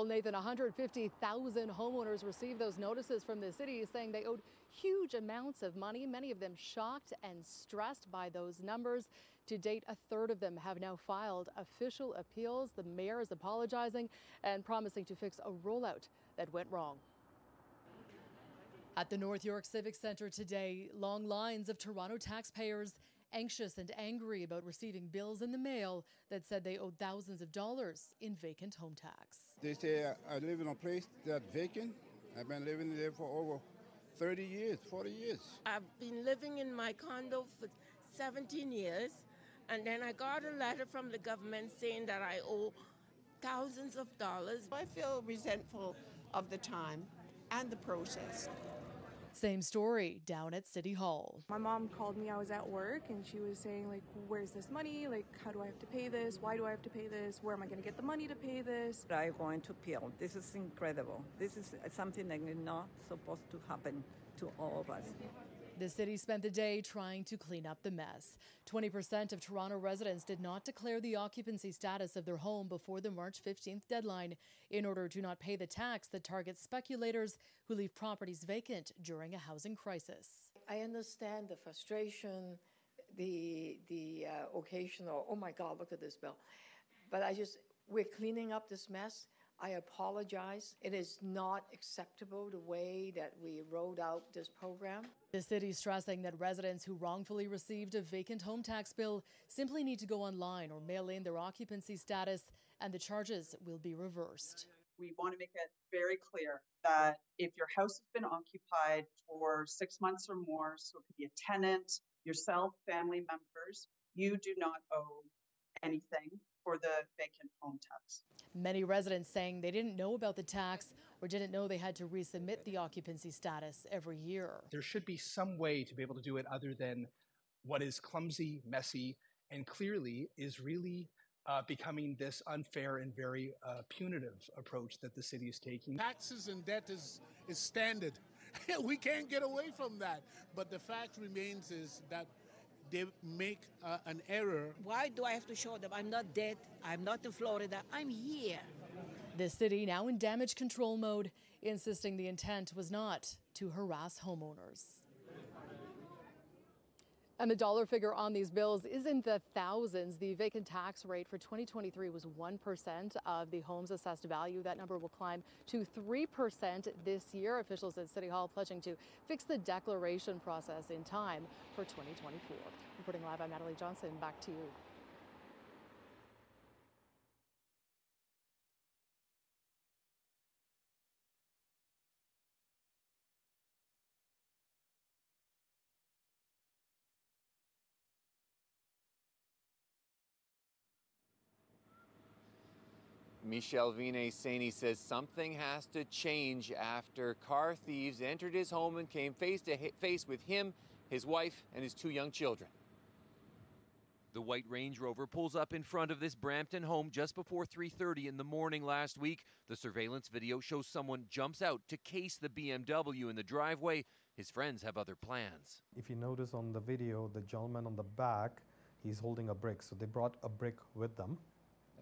Well, Nathan, 150,000 homeowners received those notices from the city saying they owed huge amounts of money, many of them shocked and stressed by those numbers. To date, a third of them have now filed official appeals. The mayor is apologizing and promising to fix a rollout that went wrong. At the North York Civic Centre today, long lines of Toronto taxpayers anxious and angry about receiving bills in the mail that said they owed thousands of dollars in vacant home tax. They say I live in a place that's vacant. I've been living there for over 30 years, 40 years. I've been living in my condo for 17 years, and then I got a letter from the government saying that I owe thousands of dollars. I feel resentful of the time and the process. Same story down at City Hall. My mom called me, I was at work, and she was saying, like, where's this money? Like, how do I have to pay this? Why do I have to pay this? Where am I going to get the money to pay this? I'm going to appeal. This is incredible. This is something that is not supposed to happen to all of us. The city spent the day trying to clean up the mess. 20% of Toronto residents did not declare the occupancy status of their home before the March 15th deadline in order to not pay the tax that targets speculators who leave properties vacant during a housing crisis. I understand the frustration, the occasional, oh my God, look at this bill. But we're cleaning up this mess. I apologize. It is not acceptable the way that we rolled out this program. The city stressing that residents who wrongfully received a vacant home tax bill simply need to go online or mail in their occupancy status, and the charges will be reversed. We want to make it very clear that if your house has been occupied for 6 months or more, so it could be a tenant, yourself, family members, you do not owe anything for the vacant home tax. Many residents saying they didn't know about the tax or didn't know they had to resubmit the occupancy status every year. There should be some way to be able to do it other than what is clumsy, messy, and clearly is really becoming this unfair and very punitive approach that the city is taking. Taxes and debt is standard. We can't get away from that. But the fact remains is that they make an error. Why do I have to show them? I'm not dead. I'm not in Florida. I'm here. The city now in damage control mode, insisting the intent was not to harass homeowners. And the dollar figure on these bills is in the thousands. The vacant tax rate for 2023 was 1% of the home's assessed value. That number will climb to 3% this year. Officials at City Hall pledging to fix the declaration process in time for 2024. Reporting live, I'm Natalie Johnson. Back to you. Michel Vinay-Saini says something has to change after car thieves entered his home and came face to face with him, his wife, and his 2 young children. The white Range Rover pulls up in front of this Brampton home just before 3:30 in the morning last week. The surveillance video shows someone jumps out to case the BMW in the driveway. His friends have other plans. If you notice on the video, the gentleman on the back, he's holding a brick. So they brought a brick with them.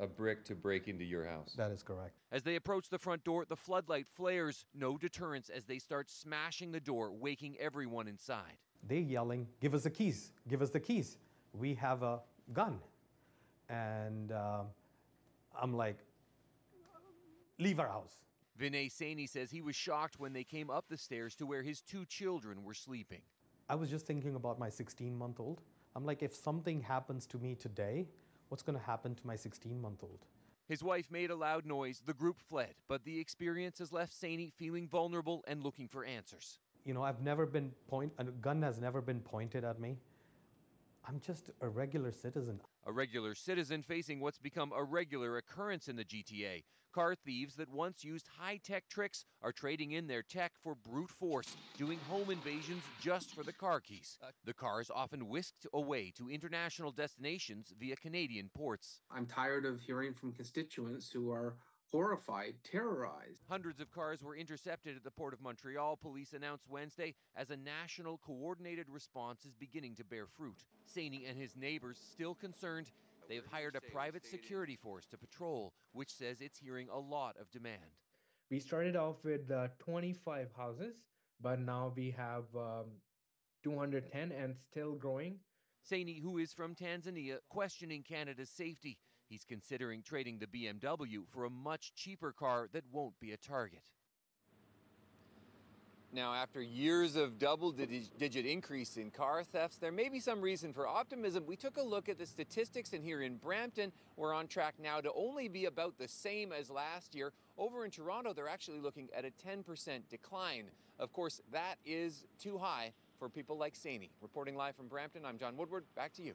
A brick to break into your house. That is correct. As they approach the front door, the floodlight flares. No deterrence as they start smashing the door, waking everyone inside. They're yelling, give us the keys, give us the keys. We have a gun. And I'm like, leave our house. Vinay-Saini says he was shocked when they came up the stairs to where his 2 children were sleeping. I was just thinking about my 16-month-old. I'm like, if something happens to me today, what's going to happen to my 16-month-old? His wife made a loud noise. The group fled, but the experience has left Saini feeling vulnerable and looking for answers. You know, a gun has never been pointed at me. I'm just a regular citizen. A regular citizen facing what's become a regular occurrence in the GTA. Car thieves that once used high-tech tricks are trading in their tech for brute force, doing home invasions just for the car keys. The cars often whisked away to international destinations via Canadian ports. I'm tired of hearing from constituents who are horrified, terrorized. Hundreds of cars were intercepted at the Port of Montreal, police announced Wednesday, as a national coordinated response is beginning to bear fruit. Saini and his neighbors still concerned. They have hired a private security force to patrol, which says it's hearing a lot of demand. We started off with 25 houses, but now we have 210 and still growing. Saini, who is from Tanzania, questioning Canada's safety. He's considering trading the BMW for a much cheaper car that won't be a target. Now, after years of double-digit increase in car thefts, there may be some reason for optimism. We took a look at the statistics, and here in Brampton, we're on track now to only be about the same as last year. Over in Toronto, they're actually looking at a 10% decline. Of course, that is too high for people like Saini. Reporting live from Brampton, I'm John Woodward. Back to you.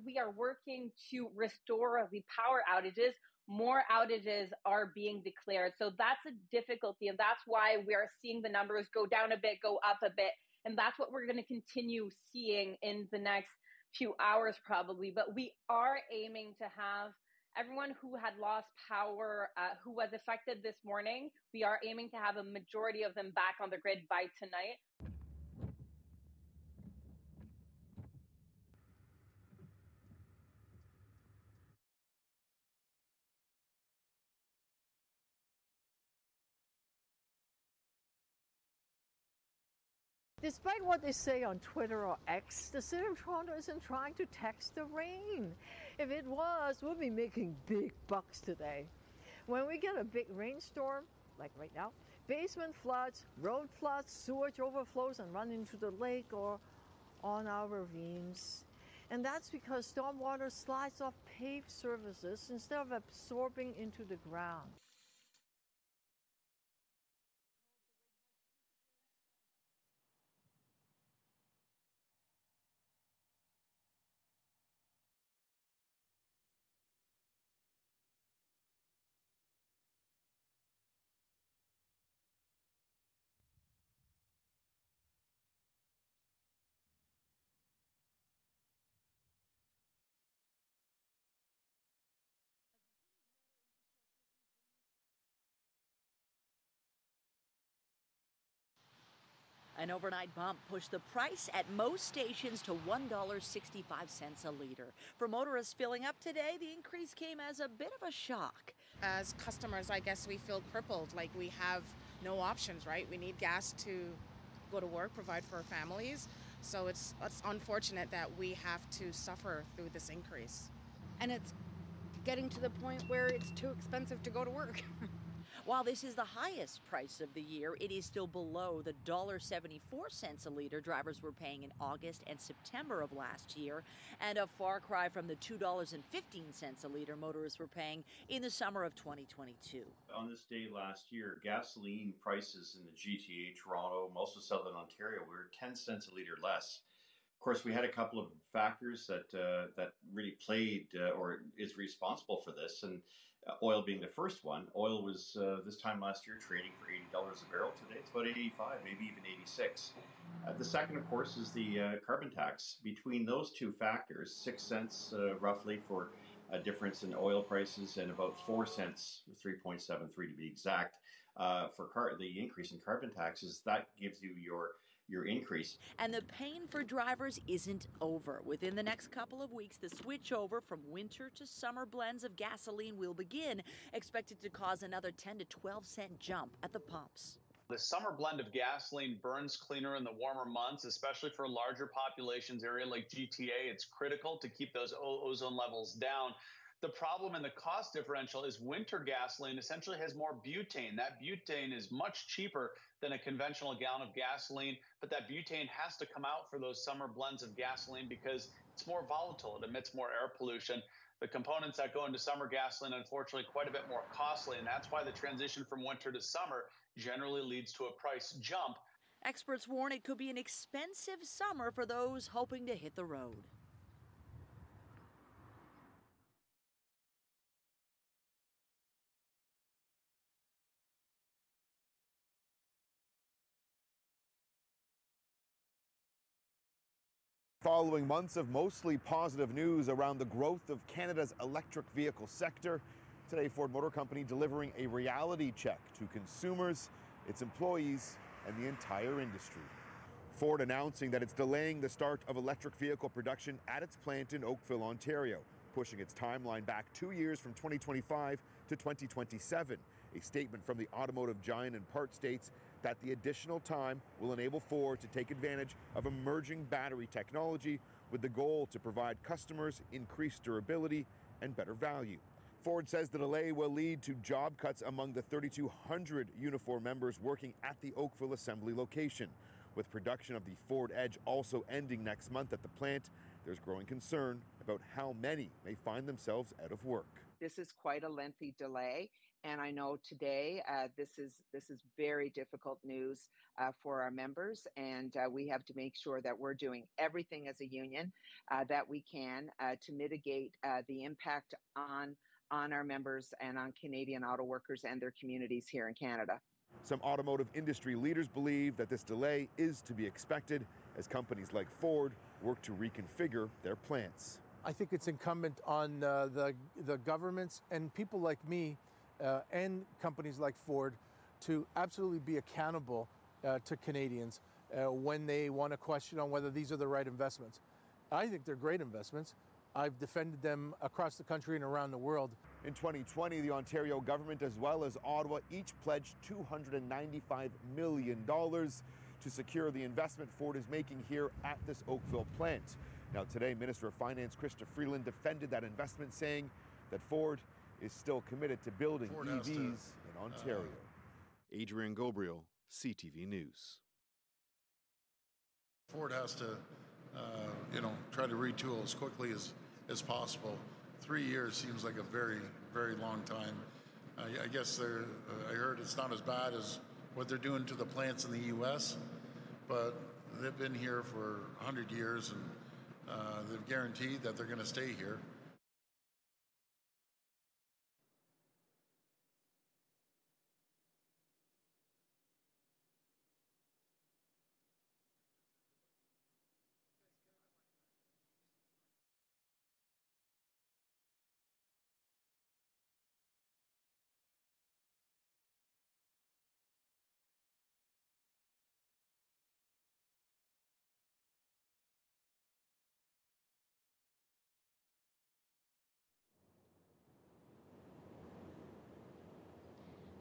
we are working to restore the power outages, more outages are being declared. So that's a difficulty, and that's why we are seeing the numbers go down a bit, go up a bit, and that's what we're going to continue seeing in the next few hours probably. But we are aiming to have everyone who had lost power, who was affected this morning, we are aiming to have a majority of them back on the grid by tonight. Despite what they say on Twitter or X, the City of Toronto isn't trying to tax the rain. If it was, we'll be making big bucks today. When we get a big rainstorm, like right now, basement floods, road floods, sewage overflows and run into the lake or on our ravines. And that's because stormwater slides off paved surfaces instead of absorbing into the ground. An overnight bump pushed the price at most stations to $1.65 a liter. For motorists filling up today, the increase came as a bit of a shock. As customers, I guess we feel crippled, like we have no options, right? We need gas to go to work, provide for our families. So it's unfortunate that we have to suffer through this increase. And it's getting to the point where it's too expensive to go to work. While this is the highest price of the year, it is still below the $1.74 a liter drivers were paying in August and September of last year, and a far cry from the $2.15 a liter motorists were paying in the summer of 2022. On this day last year, gasoline prices in the GTA, Toronto, most of Southern Ontario were 10 cents a liter less. Of course, we had a couple of factors that really played or is responsible for this, and oil being the first one. Oil was this time last year trading for $80 a barrel. Today it's about 85, maybe even 86. The second, of course, is the carbon tax. Between those two factors, 6 cents roughly for a difference in oil prices, and about 4 cents, 3.73 to be exact, for the increase in carbon taxes. That gives you your increase. And the pain for drivers isn't over. Within the next couple of weeks, the switch over from winter to summer blends of gasoline will begin, expected to cause another 10 to 12 cent jump at the pumps. The summer blend of gasoline burns cleaner in the warmer months, especially for larger populations area like GTA. It's critical to keep those ozone levels down. The problem in the cost differential is winter gasoline essentially has more butane. That butane is much cheaper than a conventional gallon of gasoline, but that butane has to come out for those summer blends of gasoline because it's more volatile. It emits more air pollution. The components that go into summer gasoline, unfortunately, quite a bit more costly, and that's why the transition from winter to summer generally leads to a price jump. Experts warn it could be an expensive summer for those hoping to hit the road. Following months of mostly positive news around the growth of Canada's electric vehicle sector, today Ford Motor Company delivering a reality check to consumers, its employees, and the entire industry. Ford announcing that it's delaying the start of electric vehicle production at its plant in Oakville, Ontario, pushing its timeline back 2 years from 2025 to 2027. A statement from the automotive giant in part states that the additional time will enable Ford to take advantage of emerging battery technology with the goal to provide customers increased durability and better value. Ford says the delay will lead to job cuts among the 3,200 Unifor members working at the Oakville assembly location. With production of the Ford Edge also ending next month at the plant, there's growing concern about how many may find themselves out of work. This is quite a lengthy delay, and I know today this is very difficult news for our members, and we have to make sure that we're doing everything as a union that we can to mitigate the impact on our members and on Canadian auto workers and their communities here in Canada. Some automotive industry leaders believe that this delay is to be expected as companies like Ford work to reconfigure their plants. I think it's incumbent on the governments and people like me and companies like Ford to absolutely be accountable to Canadians when they want to question on whether these are the right investments. I think they're great investments. I've defended them across the country and around the world. In 2020, the Ontario government as well as Ottawa each pledged $295 million to secure the investment Ford is making here at this Oakville plant. Now today, Minister of Finance Chrystia Freeland defended that investment, saying that Ford is still committed to building EVs in Ontario. Adrian Gobriel, CTV News. Ford has to, try to retool as quickly as possible. 3 years seems like a very, very long time. I guess I heard it's not as bad as what they're doing to the plants in the U.S., but they've been here for 100 years, and they've guaranteed that they're going to stay here.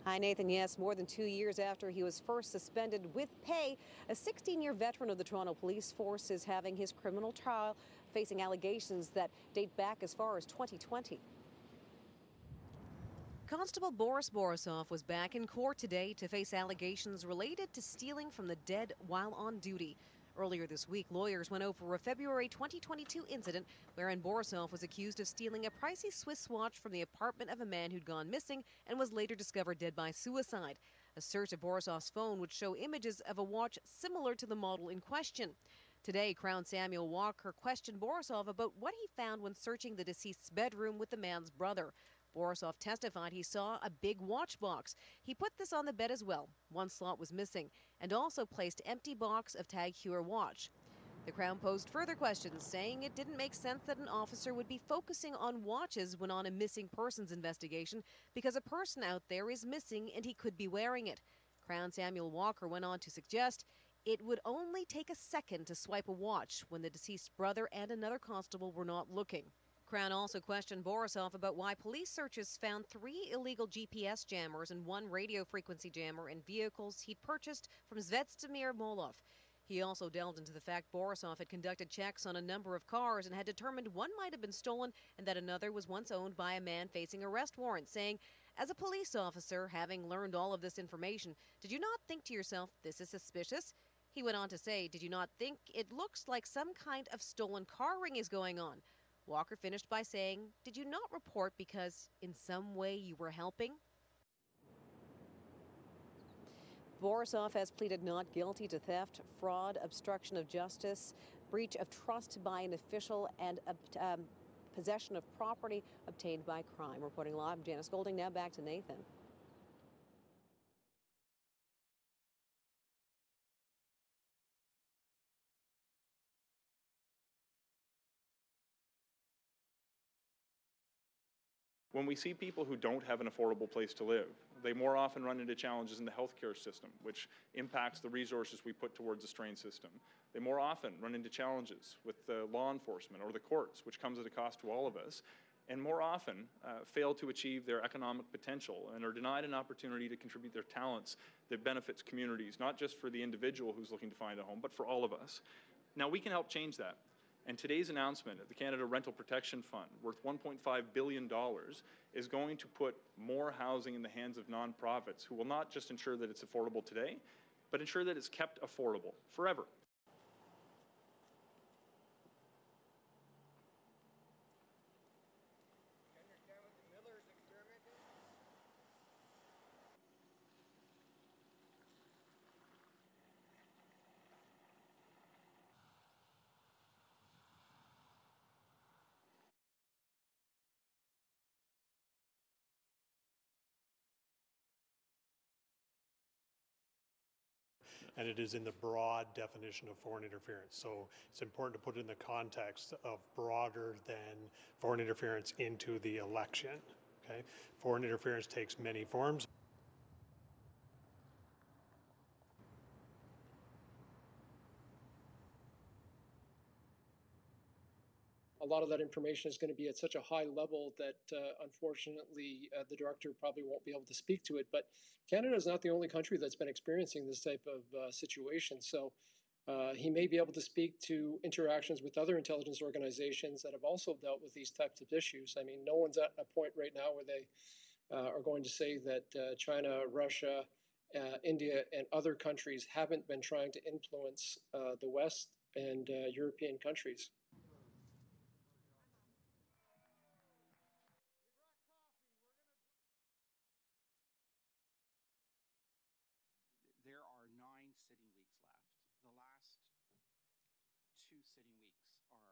Hi, Nathan. Yes, more than 2 years after he was first suspended with pay, a 16-year veteran of the Toronto Police Force is having his criminal trial, facing allegations that date back as far as 2020. Constable Boris Borisov was back in court today to face allegations related to stealing from the dead while on duty. Earlier this week, lawyers went over a February 2022 incident wherein Borisov was accused of stealing a pricey Swiss watch from the apartment of a man who'd gone missing and was later discovered dead by suicide. A search of Borisov's phone would show images of a watch similar to the model in question. Today, Crown Samuel Walker questioned Borisov about what he found when searching the deceased's bedroom with the man's brother. Borisov testified he saw a big watch box. He put this on the bed as well. One slot was missing, and also placed empty box of Tag Heuer watch. The Crown posed further questions, saying it didn't make sense that an officer would be focusing on watches when on a missing persons investigation because a person out there is missing and he could be wearing it. Crown Samuel Walker went on to suggest it would only take a second to swipe a watch when the deceased brother and another constable were not looking. Crown also questioned Borisov about why police searches found 3 illegal GPS jammers and 1 radio frequency jammer in vehicles he'd purchased from Zvetstamir Molov. He also delved into the fact Borisov had conducted checks on a number of cars and had determined one might have been stolen and that another was once owned by a man facing arrest warrant, saying, as a police officer, having learned all of this information, did you not think to yourself, this is suspicious? He went on to say, did you not think it looks like some kind of stolen car ring is going on? Walker finished by saying, did you not report because in some way you were helping? Borisov has pleaded not guilty to theft, fraud, obstruction of justice, breach of trust by an official, and possession of property obtained by crime. Reporting live, I'm Janice Golding. Now back to Nathan. When we see people who don't have an affordable place to live, they more often run into challenges in the healthcare system, which impacts the resources we put towards the strained system. They more often run into challenges with the law enforcement or the courts, which comes at a cost to all of us, and more often fail to achieve their economic potential and are denied an opportunity to contribute their talents that benefits communities, not just for the individual who's looking to find a home, but for all of us. Now, we can help change that. And today's announcement of the Canada Rental Protection Fund, worth $1.5 billion, is going to put more housing in the hands of nonprofits who will not just ensure that it's affordable today, but ensure that it's kept affordable forever. and it is in the broad definition of foreign interference. So it's important to put it in the context of broader than foreign interference into the election. Okay? Foreign interference takes many forms. A lot of that information is going to be at such a high level that unfortunately the director probably won't be able to speak to it. But Canada is not the only country that's been experiencing this type of situation. So he may be able to speak to interactions with other intelligence organizations that have also dealt with these types of issues. I mean, no one's at a point right now where they are going to say that China, Russia, India, and other countries haven't been trying to influence the West and European countries. There are 9 sitting weeks left. The last 2 sitting weeks are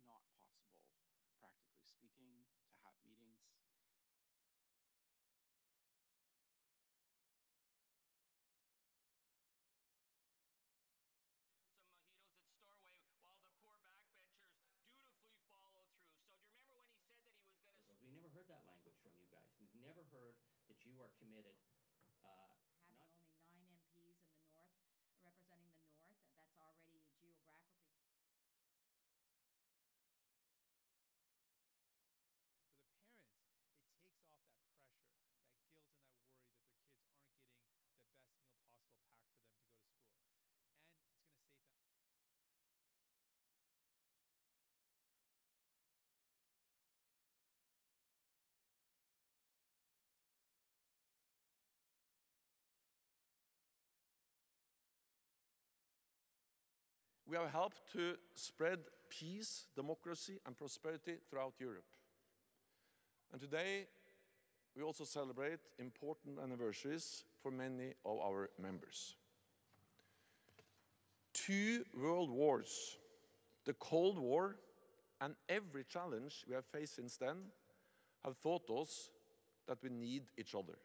not possible, practically speaking, to have meetings. We never heard that language from you guys. We've never heard that you are committed. Having only 9 MPs in the north, representing the north, that's already geographically. For the parents, it takes off that pressure, that guilt, and that worry that their kids aren't getting the best meal possible packed for them to go to school. And it's going to save them. We have helped to spread peace, democracy, and prosperity throughout Europe. And today, we also celebrate important anniversaries for many of our members. 2 world wars, the Cold War, and every challenge we have faced since then have taught us that we need each other.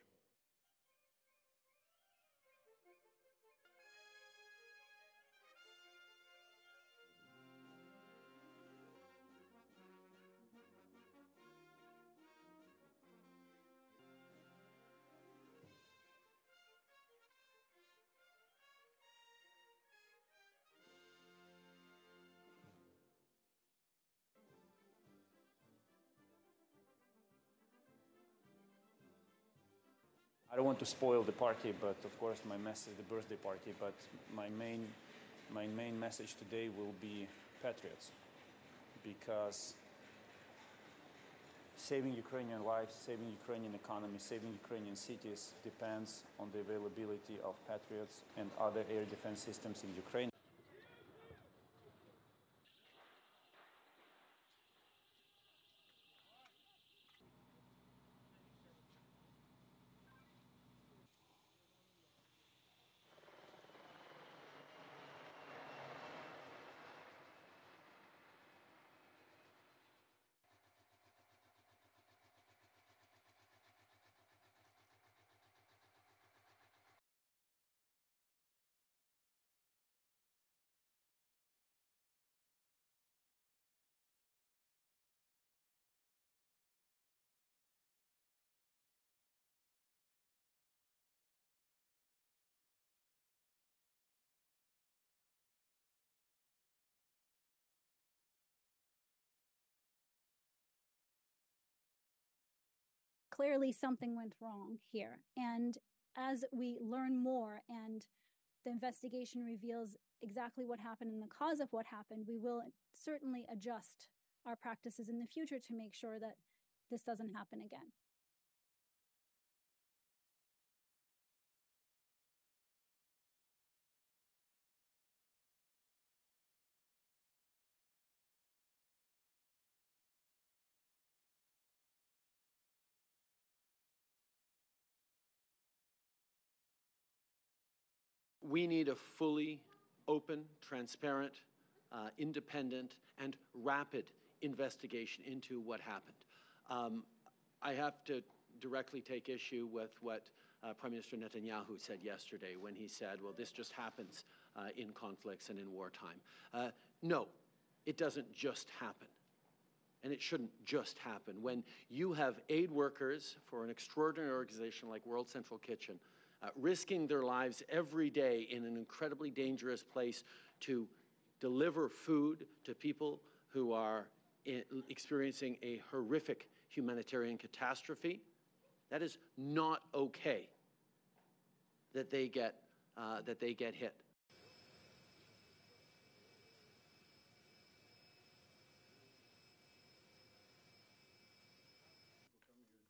I don't want to spoil the party, but of course my message, the birthday party, but my main message today will be patriots, because saving Ukrainian lives, saving Ukrainian economy, saving Ukrainian cities depends on the availability of patriots and other air defense systems in Ukraine. Clearly something went wrong here. And as we learn more and the investigation reveals exactly what happened and the cause of what happened, we will certainly adjust our practices in the future to make sure that this doesn't happen again. We need a fully open, transparent, independent, and rapid investigation into what happened. I have to directly take issue with what Prime Minister Netanyahu said yesterday when he said, well, this just happens in conflicts and in wartime. No, it doesn't just happen. And it shouldn't just happen. When you have aid workers for an extraordinary organization like World Central Kitchen risking their lives every day in an incredibly dangerous place to deliver food to people who are experiencing a horrific humanitarian catastrophe, that is not okay that they get hit.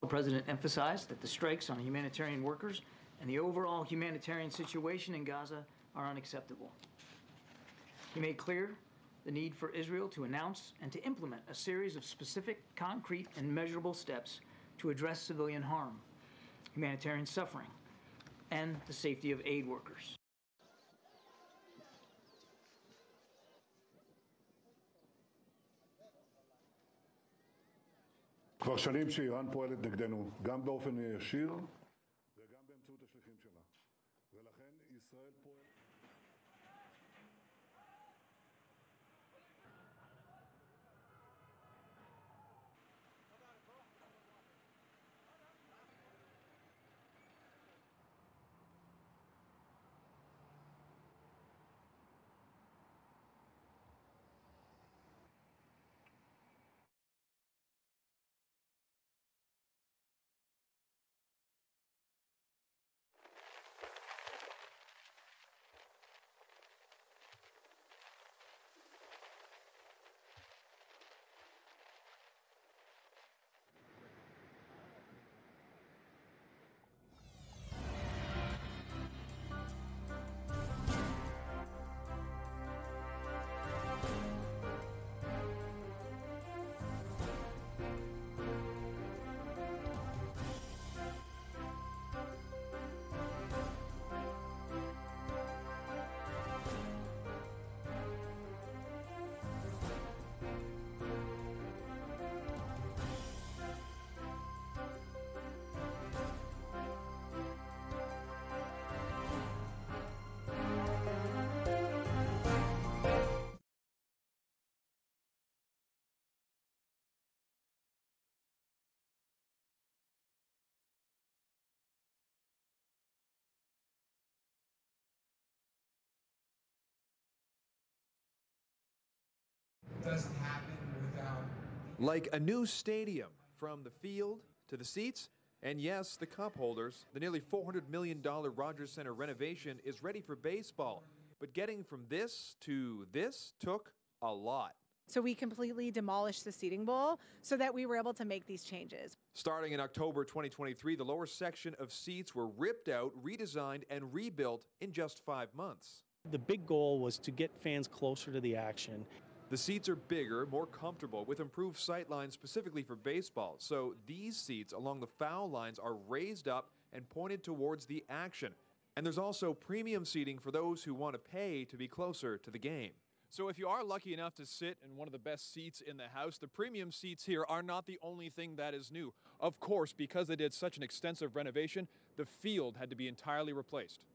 The President emphasized that the strikes on humanitarian workers and the overall humanitarian situation in Gaza are unacceptable. He made clear the need for Israel to announce and to implement a series of specific, concrete, and measurable steps to address civilian harm, humanitarian suffering, and the safety of aid workers. כבר שנים שאיראן פועלת נגדנו, גם באופן ישיר וגם באמצעות השליחים שלה. ולכן ישראל פועלת... Doesn't happen without... Like a new stadium, from the field to the seats, and yes, the cup holders, the nearly $400 million Rogers Centre renovation is ready for baseball. But getting from this to this took a lot. So we completely demolished the seating bowl so that we were able to make these changes. Starting in October 2023, the lower section of seats were ripped out, redesigned, and rebuilt in just 5 months. The big goal was to get fans closer to the action. The seats are bigger, more comfortable, with improved sight lines specifically for baseball. So these seats along the foul lines are raised up and pointed towards the action. And there's also premium seating for those who want to pay to be closer to the game. So if you are lucky enough to sit in one of the best seats in the house, the premium seats here are not the only thing that is new. Of course, because they did such an extensive renovation, the field had to be entirely replaced.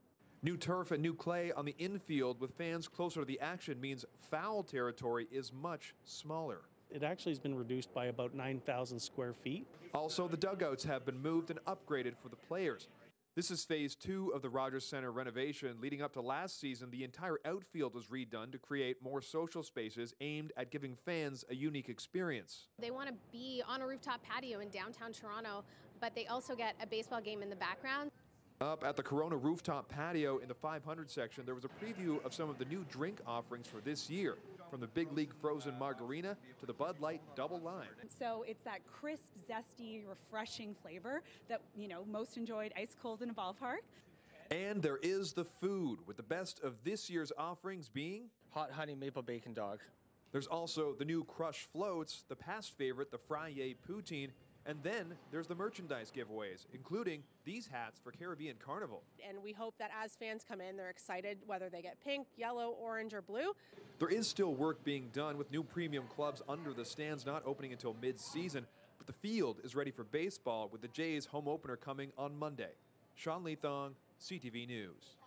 New turf and new clay on the infield with fans closer to the action means foul territory is much smaller. It actually has been reduced by about 9,000 square feet. Also, the dugouts have been moved and upgraded for the players. This is phase 2 of the Rogers Centre renovation. Leading up to last season, the entire outfield was redone to create more social spaces aimed at giving fans a unique experience. They want to be on a rooftop patio in downtown Toronto, but they also get a baseball game in the background. Up at the Corona rooftop patio in the 500 section, there was a preview of some of the new drink offerings for this year, from the Big League Frozen Margarita to the Bud Light Double Lime. So it's that crisp, zesty, refreshing flavor that, most enjoyed ice cold in a ballpark. And there is the food, with the best of this year's offerings being hot honey maple bacon dog. There's also the new Crush Floats, the past favorite, the Fryer Poutine, and then there's the merchandise giveaways, including these hats for Caribbean Carnival. And we hope that as fans come in, they're excited whether they get pink, yellow, orange, or blue. There is still work being done with new premium clubs under the stands not opening until mid-season, but the field is ready for baseball with the Jays home opener coming on Monday. Sean Leathong, CTV News.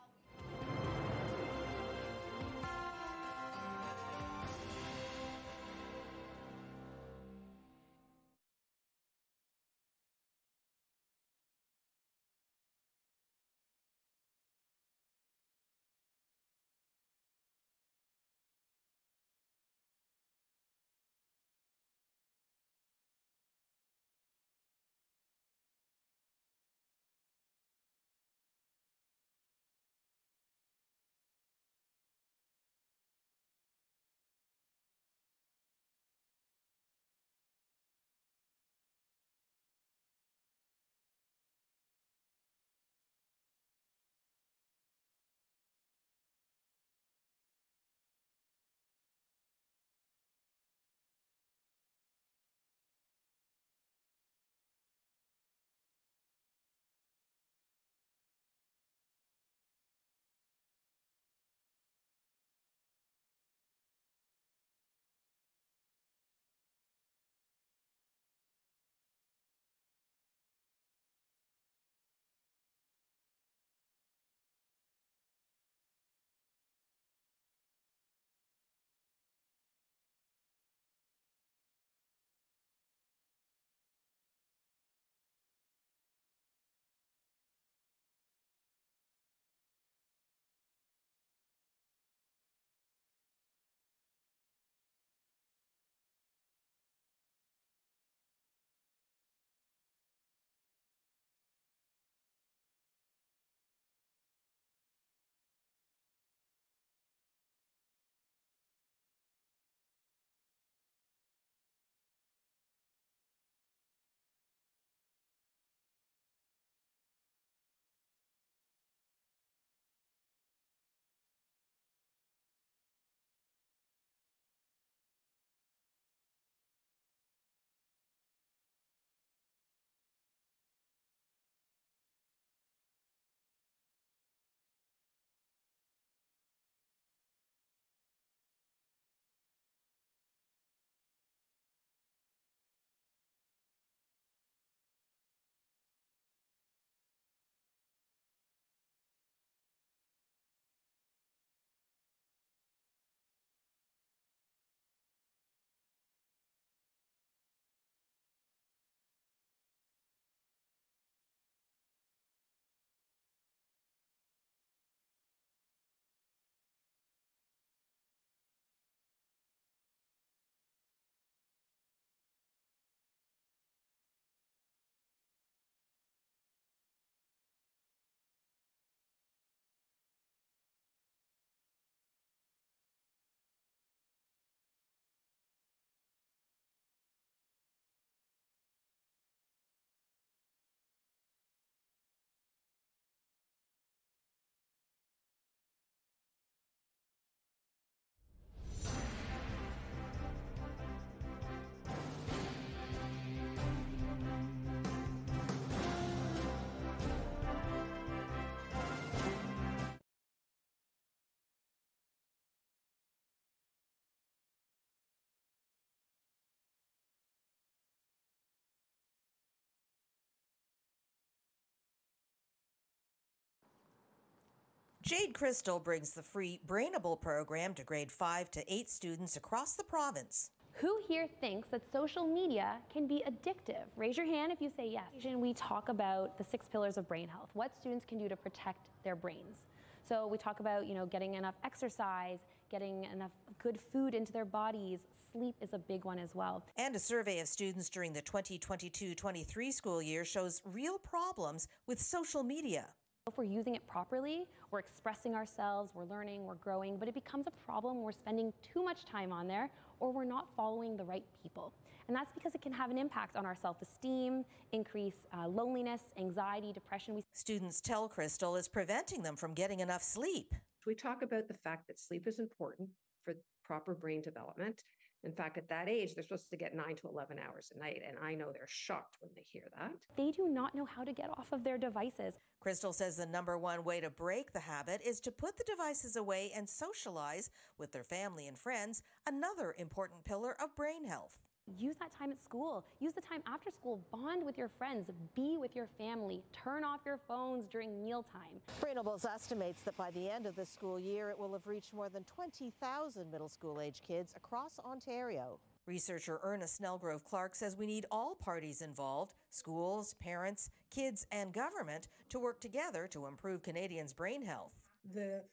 Jade Crystal brings the free Brainable program to grade 5 to 8 students across the province. Who here thinks that social media can be addictive? Raise your hand if you say yes. We talk about the 6 pillars of brain health, what students can do to protect their brains. So we talk about, getting enough exercise, getting enough good food into their bodies. Sleep is a big one as well. And a survey of students during the 2022-23 school year shows real problems with social media. If we're using it properly, we're expressing ourselves, we're learning, we're growing, but it becomes a problem when we're spending too much time on there or we're not following the right people. And that's because it can have an impact on our self-esteem, increase loneliness, anxiety, depression. Students tell Crystal it's preventing them from getting enough sleep. We talk about the fact that sleep is important for proper brain development. In fact, at that age, they're supposed to get 9 to 11 hours a night, and I know they're shocked when they hear that. They do not know how to get off of their devices. Crystal says the #1 way to break the habit is to put the devices away and socialize with their family and friends, another important pillar of brain health. Use that time at school. Use the time after school. Bond with your friends. Be with your family. Turn off your phones during mealtime. Brainables estimates that by the end of the school year, it will have reached more than 20,000 middle school age kids across Ontario. Researcher Ernest Snellgrove Clark says we need all parties involved, schools, parents, kids, and government, to work together to improve Canadians' brain health. The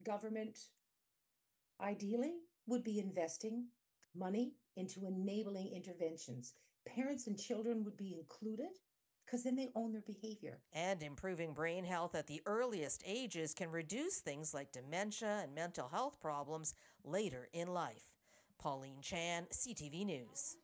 government ideally would be investing money into enabling interventions. Parents and children would be included because then they own their behavior. And improving brain health at the earliest ages can reduce things like dementia and mental health problems later in life. Pauline Chan, CTV News.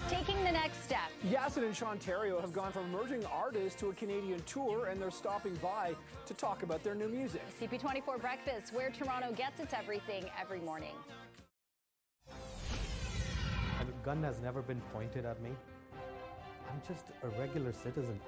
Taking the next step. Yassin and Shontario have gone from emerging artists to a Canadian tour, and they're stopping by to talk about their new music. CP24 Breakfast, where Toronto gets its everything every morning. A gun has never been pointed at me. I'm just a regular citizen.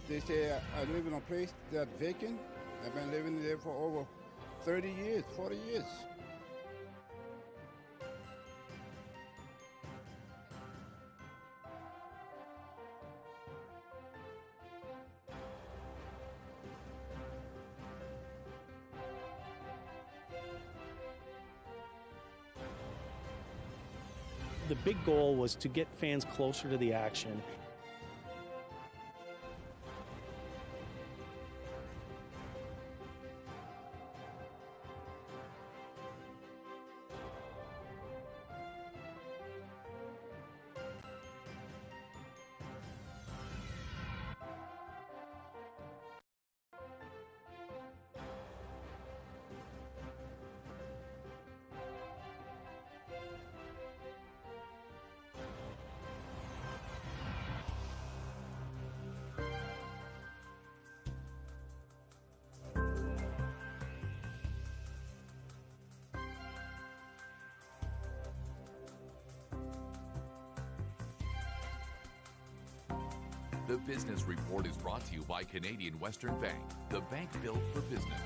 They say I live in a place that's vacant. I've been living there for over 30 years, 40 years. The big goal was to get fans closer to the action. The Business Report is brought to you by Canadian Western Bank, the bank built for business.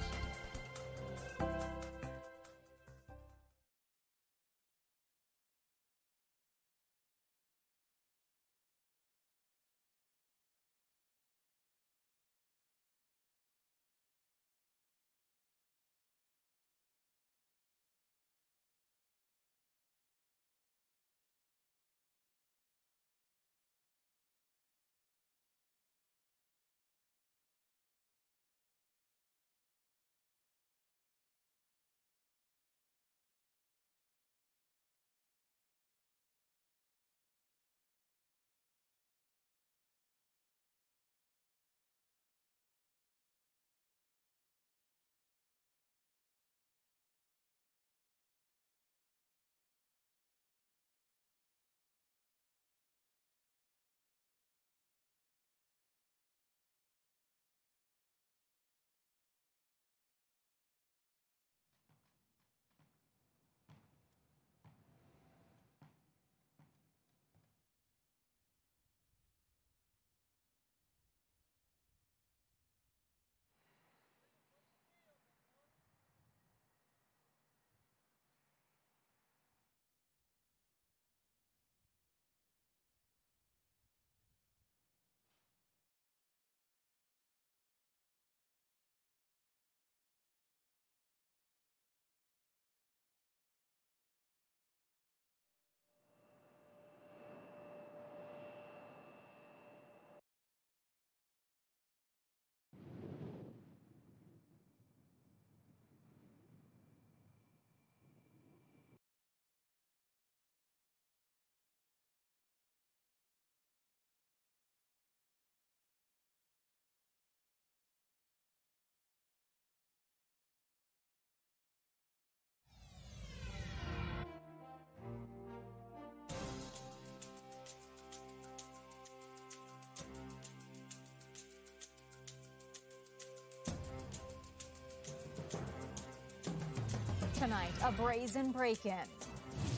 Tonight, a brazen break-in.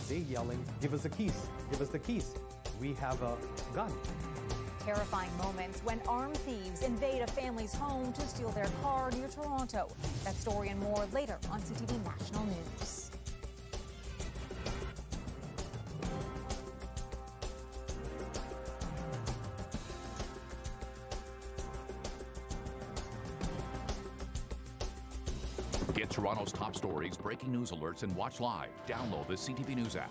They yelling, "Give us the keys, give us the keys. We have a gun." Terrifying moments when armed thieves invade a family's home to steal their car near Toronto. That story and more later on CTV National News. Get Toronto's top stories, breaking news alerts, and watch live. Download the CTV News app.